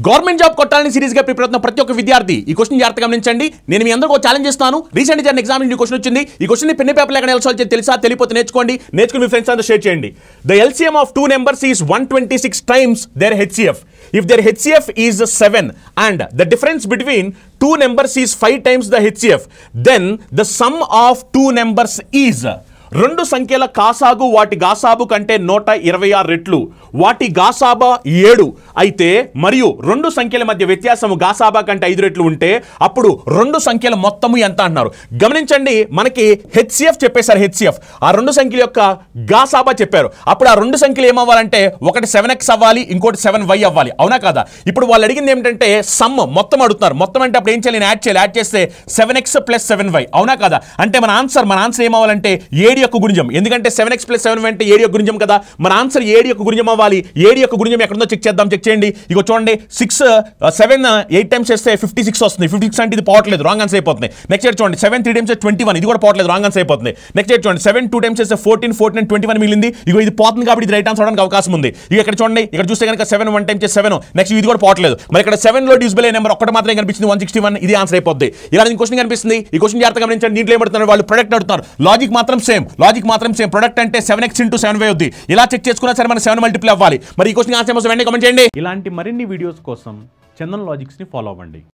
Government job కొట్టాలని serious గా prepare అవుతున్న ప్రతి ఒక్క విద్యార్థి ఈ క్వశ్చన్ జాగ్రత్తగా గమనించండి. నేను మీ అందరికీ ఛాలెంజ్ చేస్తాను. రీసెంట్ జరిగిన ఎగ్జామ్ నుంచి క్వశ్చన్ వచ్చింది. ఈ క్వశ్చన్ ని పెన్ పేపర్ లాగా ఎలా సాల్వ్ చేయాలో తెలుసా? తెలియకపోతే నేర్చుకోండి. నేర్చుకుని మీ ఫ్రెండ్స్ అందరూ షేర్ చేయండి. The LCM of two numbers is 126 times there HCF. If there HCF is 7 and the difference between two numbers is 5 times the HCF, then the sum of two numbers is రెండు సంఖ్యల కాసాగు వాటి గాసాబు కంటే 126 రెట్లు, వాటి గాసాబా 7 అయితే మరియు రెండు సంఖ్యల మధ్య వ్యత్యాసము గాసాబా కంటే 5 రెట్లు ఉంటే అప్పుడు రెండు సంఖ్యల మొత్తము ఎంత అంటున్నారు. గమనించండి, మనకి హెచ్సిఎఫ్ చెప్పేశారు. హెచ్సిఎఫ్ ఆ రెండు సంఖ్యల యొక్క గాసాబా చెప్పారు. అప్పుడు ఆ రెండు సంఖ్యలు ఏమవ్వాలంటే ఒకటి 7x అవ్వాలి, ఇంకోటి 7y అవ్వాలి. అవునా కదా? ఇప్పుడు వాళ్ళు అడిగింది ఏమిటంటే సమ్ మొత్తం అడుగుతున్నారు. మొత్తం అంటే అప్పుడు ఏం చేయాలి? యాడ్ చేస్తే 7x + 7y. అవునా కదా? అంటే మన ఆన్సర్ ఏమవ్వాలంటే 7 యొక్క గుణిజం. ఎందుకంటే 7x + 7y అంటే 7 యొక్క గుణిజం కదా. మన ఆన్సర్ 7 యొక్క గుణిజం అవ్వాలి. 7 యొక్క గుణిజం ఎక్కడుందో చెక్ చేద్దాం. చెక్ చేయండి. ఇగో చూడండి, 7 8 టైమ్స్ చేస్తే 56 వస్తుంది. 56 అంటే ఇది పోవట్లేదు, రాంగ్ ఆన్సర్ అయిపోతుంది. నెక్స్ట్ చూడండి, 7 3 టైమ్స్ 21, ఇది కూడా పోవట్లేదు, రాంగ్ ఆన్సర్ అయిపోతుంది. నెక్స్ట్ చూడండి, 7 2 టైమ్స్ చేస్తే 14 14 and 21 మిగిలింది. ఇగో ఇది పోతుంది కాబట్టి ఇది రైట్ ఆన్సర్ అవడానికి అవకాశం ఉంది. ఇక ఇక్కడ చూడండి, ఇక్కడ చూస్తే కనుక 7 1 టైమ్స్ 7, నెక్స్ట్ ఇది కూడా పోవట్లేదు. మరి ఇక్కడ 7 లో డివిజిబుల్ నెంబర్ ఒక్కటి మాత్రమే కనిపిస్తుంది, 161. ఇది ఆన్సర్ అయిపోద్ది. ఇలా క్వశ్చన్ కనిపిస్తుంది. ఈ క్వశ్చన్ జాగ్రత్తగా గమనించండి. దీంట్లో ఏమడుతున్నారు వాళ్ళు? ప్రొడక్ట్ అడుగుతారు. లాజిక్ మాత్రం సేమ్. ప్రొడక్ట్ అంటే 7x × 7y అవుద్ది. ఇలా చెక్ చేసుకున్నా సరే మన 7 మల్టిప్లై అవ్వాలి. మరి ఈ క్వశ్చన్ ఆన్సర్ వెంటనే కామెంట్ చేయండి. ఇలాంటి మరిన్ని వీడియోస్ కోసం చందన్ లాజిక్స్ ని ఫాలో అవ్వండి.